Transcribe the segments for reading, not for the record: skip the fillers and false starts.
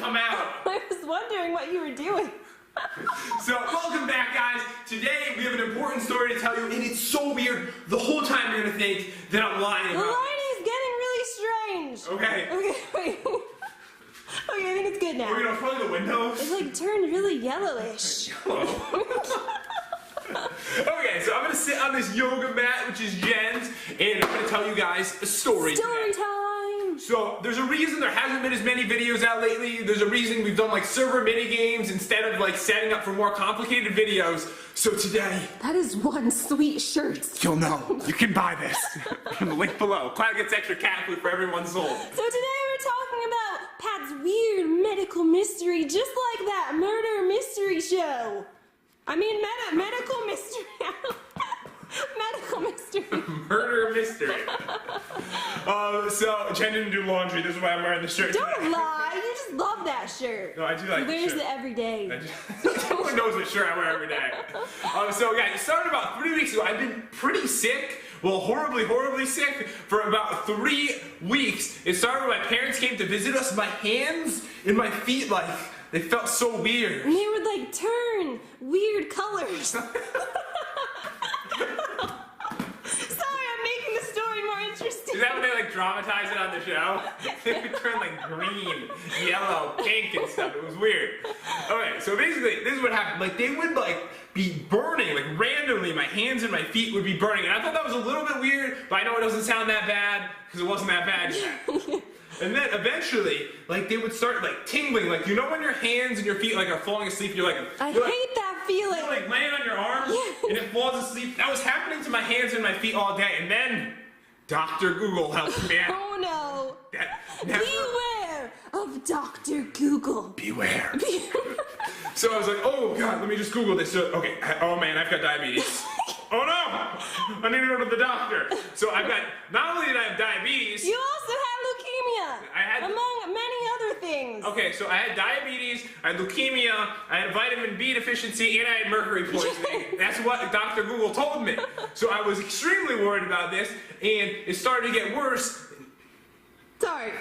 come out. I was wondering what you were doing. So, welcome back, guys. Today, we have an important story to tell you, and it's so weird. The whole time you're going to think that I'm lying The about it. lighting's getting really strange. Okay. Okay, wait. Okay, I think it's good now. We're going to plug the windows. It's like turned really yellowish. Okay, so I'm going to sit on this yoga mat, which is Jen's, and I'm going to tell you guys a story Story today. time! So, there's a reason there hasn't been as many videos out lately. There's a reason we've done like server mini games instead of like setting up for more complicated videos. So today, That is one sweet shirt. you'll know. You can buy this. In the link below. Cloud gets extra cat food for everyone sold. So today we're talking about Pat's weird medical mystery, just like that murder mystery show. I mean medical mystery. Medical mystery. Murder mystery. So Jen didn't do laundry. This is why I'm wearing the shirt. Don't today. lie, you just love that shirt. No, I do like He wears the shirt. it every day. Everyone knows what shirt I wear every day. So yeah, it started about 3 weeks ago. I've been pretty sick. Well, horribly sick for about 3 weeks. It started when my parents came to visit us. My hands and my feet, like, they felt so weird. And they would like turn weird colors. Sorry, I'm making the story more interesting. Is that when they like dramatize it on the show? They would turn like green, yellow, pink and stuff. It was weird. Okay, so basically, this is what happened. Like, they would like be burning, like randomly, my hands and my feet would be burning. And I thought that was a little bit weird, but I know it doesn't sound that bad, because it wasn't that bad yet. And then eventually, like, they would start like tingling. Like, you know when your hands and your feet like are falling asleep, you're like, I you're, like, hate that feeling. you're like laying on your arms and it falls asleep. That was happening to my hands and my feet all day. And then Dr. Google helped me out. Oh no. Never- Beware of Dr. Google. Beware. So I was like, oh god, let me just Google this. So, okay, oh man, I've got diabetes. Oh no! I need to go to the doctor. So I've got, not only did I have diabetes. You also had leukemia. I had- among many other things. Okay, so I had diabetes, I had leukemia, I had vitamin B deficiency, and I had mercury poisoning. That's what Dr. Google told me. So I was extremely worried about this, and it started to get worse. Sorry.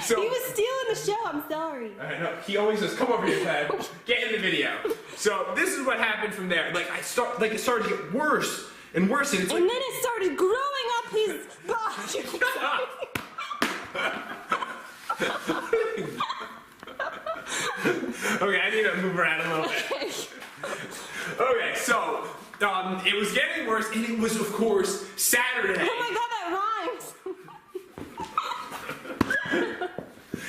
So, He was stealing the show, I'm sorry. I know, he always says, come over here, Ted. Get in the video. So this is what happened from there. Like, it started to get worse and worse, and it's And like, then it started growing up his body. okay, I need to move around a little bit. Okay, so it was getting worse, and it was, of course, Saturday. Oh my god, that rhymes.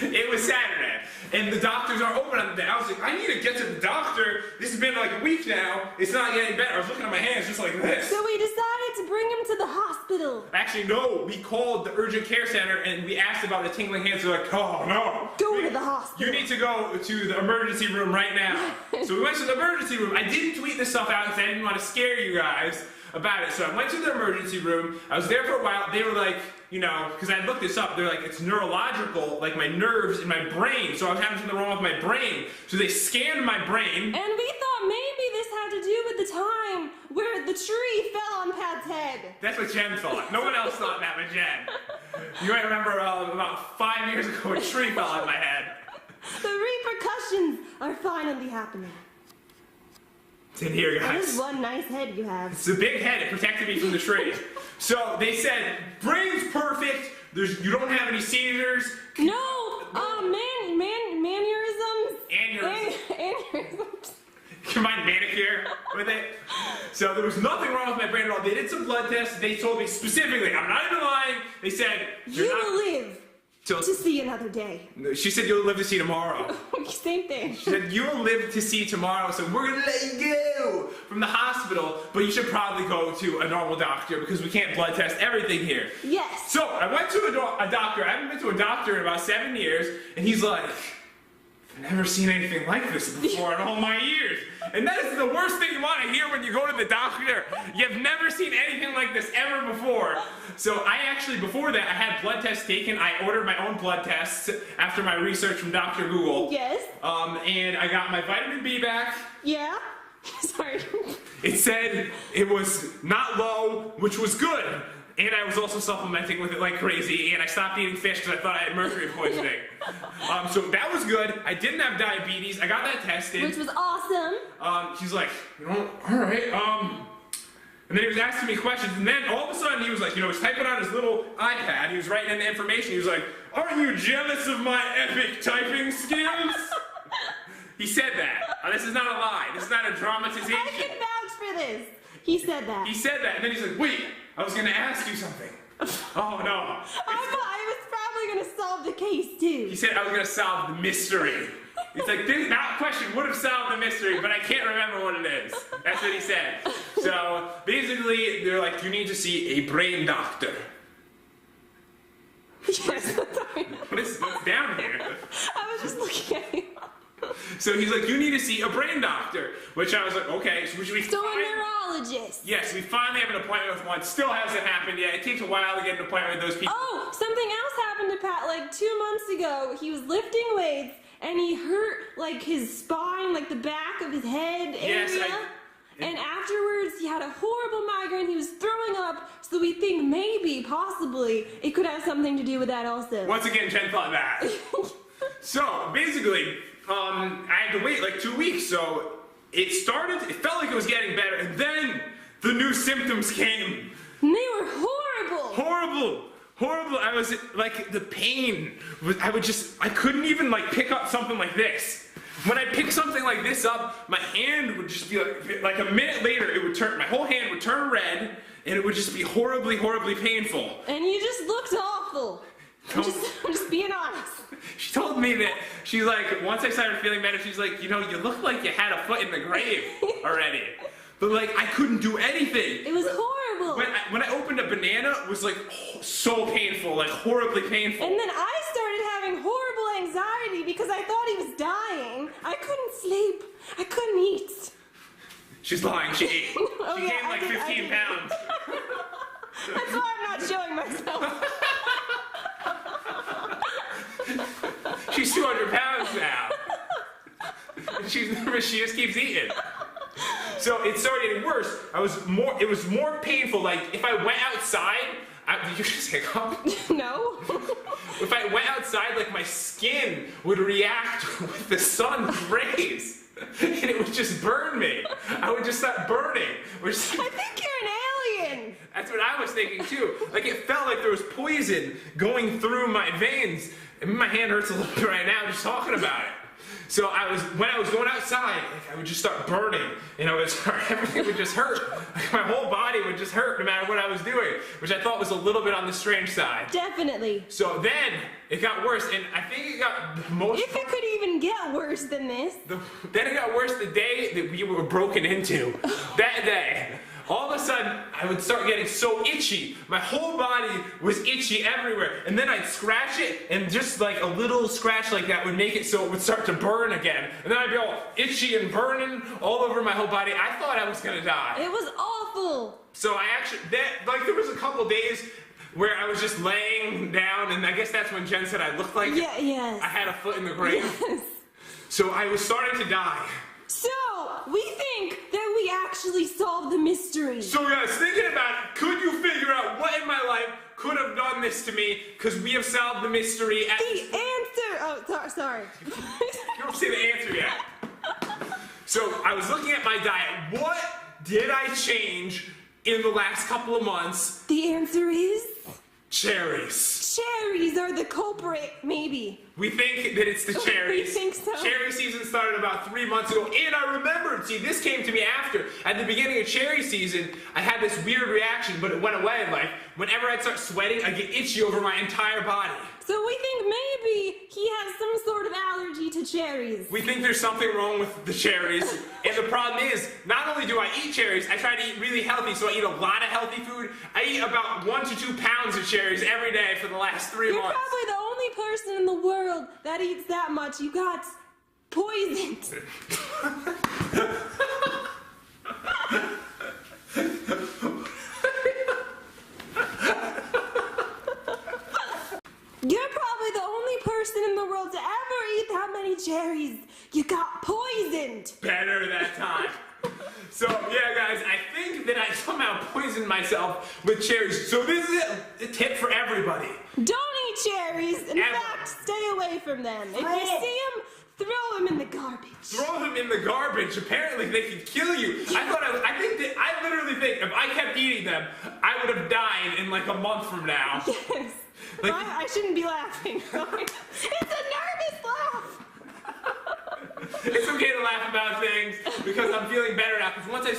It was Saturday, and the doctors are open on the day. I was like, I need to get to the doctor. This has been like a week now. It's not getting better. I was looking at my hands just like this. So we decided to bring him to the hospital. Actually, no. We called the urgent care center, and we asked about the tingling hands. They're like, oh, no. Go to the hospital. You need to go to the emergency room right now. So we went to the emergency room. I didn't tweet this stuff out because I didn't want to scare you guys about it. So I went to the emergency room. I was there for a while. They were like, you know, because I looked this up, they're like, it's neurological, like my nerves in my brain. So I was having something wrong with my brain. So they scanned my brain. And we thought maybe this had to do with the time where the tree fell on Pat's head. That's what Jen thought. No one else thought that but Jen. You might remember about 5 years ago, a tree fell on my head. The repercussions are finally happening. It's in here, That guys. is one nice head you have. It's a big head. It protected me from the tree. So they said, brain's perfect. You don't have any seizures. No, mannerisms. Aneurysms. Combined manicure with it. So there was nothing wrong with my brain at all. They did some blood tests. They told me specifically, I'm not even lying. They said, You will live to see another day. She said, you'll live to see tomorrow. Same thing. She said, you will live to see tomorrow, so we're going to let you go from the hospital, but you should probably go to a normal doctor because we can't blood test everything here. Yes. So I went to a doctor. I haven't been to a doctor in about 7 years, and he's like, I've never seen anything like this before in all my years. And that is the worst thing you want to hear when you go to the doctor. You've never seen anything like this ever before. So I actually, before that, I had blood tests taken. I ordered my own blood tests after my research from Dr. Google. Yes. And I got my vitamin B back. Yeah. Sorry. It said it was not low, which was good. And I was also supplementing with it like crazy, and I stopped eating fish because I thought I had mercury poisoning. So that was good. I didn't have diabetes. I got that tested. Which was awesome. He's like, all right, and then he was asking me questions, and then all of a sudden he was like, he was typing on his little iPad, he was writing in the information, he was like, aren't you jealous of my epic typing skills? He said that. This is not a lie. This is not a dramatization. I can vouch for this. He said that. He said that, and then he's like, wait, I was going to ask you something. Oh, no. I was probably going to solve the case, too. He said I was going to solve the mystery. He's like, that question would have solved the mystery, but I can't remember what it is. That's what he said. So, basically, they're like, you need to see a brain doctor. Yes, sorry. What's down here? I was just looking at you. So he's like, you need to see a brain doctor. Which I was like, okay. So we So a neurologist. Yes, we finally have an appointment with one. Still hasn't happened yet. It takes a while to get an appointment with those people. Oh, something else happened to Pat like 2 months ago. He was lifting weights and he hurt like his spine, like the back of his head area. Yes, and afterwards he had a horrible migraine. He was throwing up. So we think maybe, possibly, it could have something to do with that also. Once again, Jen thought that. So basically, I had to wait like 2 weeks. So it felt like it was getting better, and then the new symptoms came. And they were horrible. Horrible. I was like, the pain, I couldn't even like pick up something like this. When I pick something like this up, my hand would just be like a minute later, my whole hand would turn red, and it would just be horribly painful. And you just looked awful. I'm just being honest. She told me that, she's like, once I started feeling better, she's like, you look like you had a foot in the grave already. But like, I couldn't do anything. It was horrible. When I opened a banana, it was like so painful, like horribly painful. And then I started having horrible anxiety because I thought he was dying. I couldn't sleep. I couldn't eat. She's lying, she ate. Oh, she gained like 15 pounds. That's why I'm not showing myself. She's 200 pounds now. She just keeps eating. So it started getting worse. It was more painful. Like if I went outside, did you just hiccup? No. If I went outside, like my skin would react with the sun's rays. And it would just burn me. I would just start burning. I think you're an alien. That's what I was thinking too. Like it felt like there was poison going through my veins. And my hand hurts a little bit right now just talking about it. So when I was going outside, like I would just start burning, and everything would just hurt. Like my whole body would just hurt no matter what I was doing, which I thought was a little bit on the strange side. Definitely. So then it got worse, and I think it got If it could even get worse than this. Then it got worse the day that we were broken into. That day. All of a sudden, I would start getting so itchy. My whole body was itchy everywhere. And then I'd scratch it, and just like a little scratch like that would make it so it would start to burn again. And then I'd be all itchy and burning all over my whole body. I thought I was gonna die. It was awful. So there was a couple days where I was just laying down, and I guess that's when Jen said I looked like yes. I had a foot in the grave. Yes. So I was starting to die. So, we think that we actually solved the mystery. So guys, thinking about it, could you figure out what in my life could have done this to me? Because we have solved the mystery. The answer! Oh, sorry. You don't say the answer yet. So, I was looking at my diet. What did I change in the last couple of months? The answer is... cherries. Cherries are the culprit, maybe. We think that it's the cherries. We think so. Cherry season started about 3 months ago, and I remembered. See, this came to me after. At the beginning of cherry season, I had this weird reaction, but it went away. Like, whenever I'd start sweating, I'd get itchy over my entire body. So we think maybe he has some sort of allergy to cherries. We think there's something wrong with the cherries. And the problem is, not only do I eat cherries, I try to eat really healthy, so I eat a lot of healthy food. I eat about 1 to 2 pounds of cherries every day for the last 3 months. You're probably the only person in the world that eats that much. You got poisoned. You're probably the only person in the world to ever eat that many cherries. You got poisoned. Better that time. So, yeah, guys, I think that I somehow poisoned myself with cherries. So this is a tip for everybody. Don't eat cherries. In fact, stay away from them. If you see them, throw them in the garbage. Throw them in the garbage. Apparently, they could kill you. I literally think if I kept eating them, I would have died in like a month from now. Yes. Like, I shouldn't be laughing. It's a nervous laugh. It's okay to laugh about things because I'm feeling better now. Because once I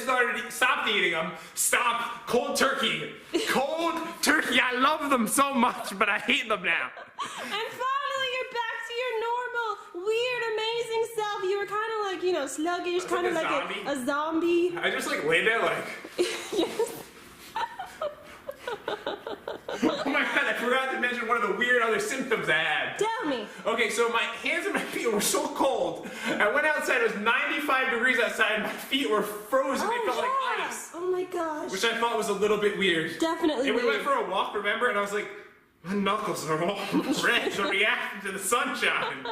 stopped eating them, cold turkey. Cold turkey, I love them so much, but I hate them now. And finally, you're back to your normal, weird, amazing self. You were kind of like, you know, sluggish, kind of like a zombie. I just like lay there like. Yes. Oh my god, I forgot to mention one of the weird other symptoms I had. Tell me. Okay, so my hands and my feet were so cold. I went outside, it was 95 degrees outside, and my feet were frozen. They felt like ice. Oh my gosh. Which I thought was a little bit weird. Definitely and we weird. went for a walk, remember? And I was like, my knuckles are all red, they're reacting to the sunshine.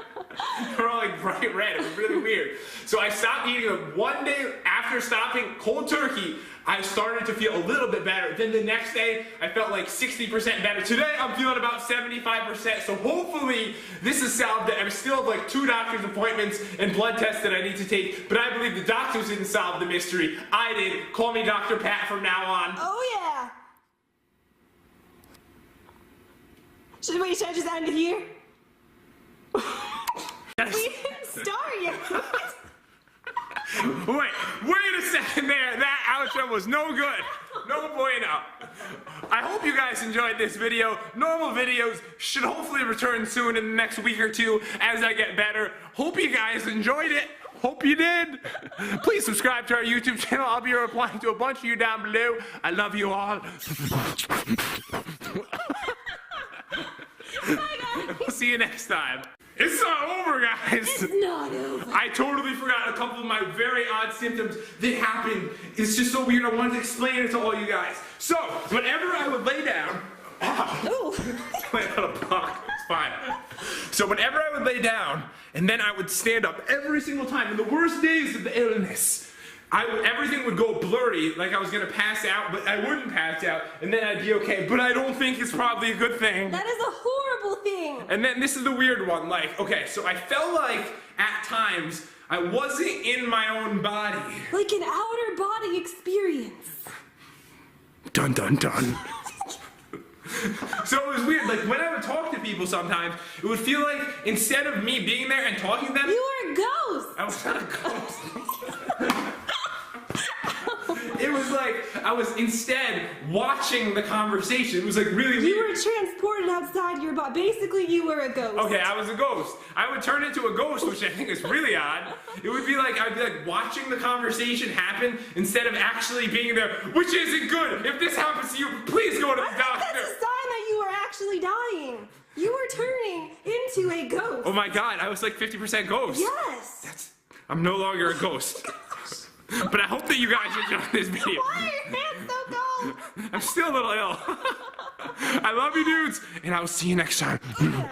They're all like bright red, it was really weird. So I stopped eating them. One day after stopping cold turkey, I started to feel a little bit better. Then the next day, I felt like 60% better. Today, I'm feeling about 75%. So hopefully, this is solved. I still have like 2 doctor's appointments and blood tests that I need to take. But I believe the doctors didn't solve the mystery. I did. Call me Dr. Pat from now on. Oh yeah. Should I just end it here? Yes. We didn't start yet. Wait a second there. That outro was no good. No bueno. I hope you guys enjoyed this video. Normal videos should hopefully return soon in the next week or 2 as I get better. Hope you guys enjoyed it. Hope you did. Please subscribe to our YouTube channel. I'll be replying to a bunch of you down below. I love you all. We'll see you next time. It's not over, guys. It's not over. I totally forgot a couple of my very odd symptoms that happened. It's just so weird. I wanted to explain it to all you guys. So, whenever I would lay down, wait, on a block. It's fine. So whenever I would lay down, and then I would stand up every single time, in the worst days of the illness, everything would go blurry, like I was gonna pass out, but I wouldn't pass out, and then I'd be okay. But I don't think it's probably a good thing. That is a horrible thing. And then this is the weird one, like, okay, so I felt like at times I wasn't in my own body. Like an outer body experience. Dun dun dun. So it was weird, like when I would talk to people sometimes, it would feel like instead of me being there and talking to them, You were a ghost. I was not a ghost. It was like I was instead watching the conversation. It was like really weird. You were transported outside your body. Basically, you were a ghost. Okay, I was a ghost. I would turn into a ghost, which I think is really odd. It would be like I'd be like watching the conversation happen instead of actually being there, which isn't good. If this happens to you, please go to the doctor. That's a sign that you were actually dying. You were turning into a ghost. Oh my god, I was like 50% ghost. Yes. I'm no longer a ghost. But I hope that you guys enjoyed this video. Why are your hands so cold? I'm still a little ill. I love you dudes, and I will see you next time. Yeah.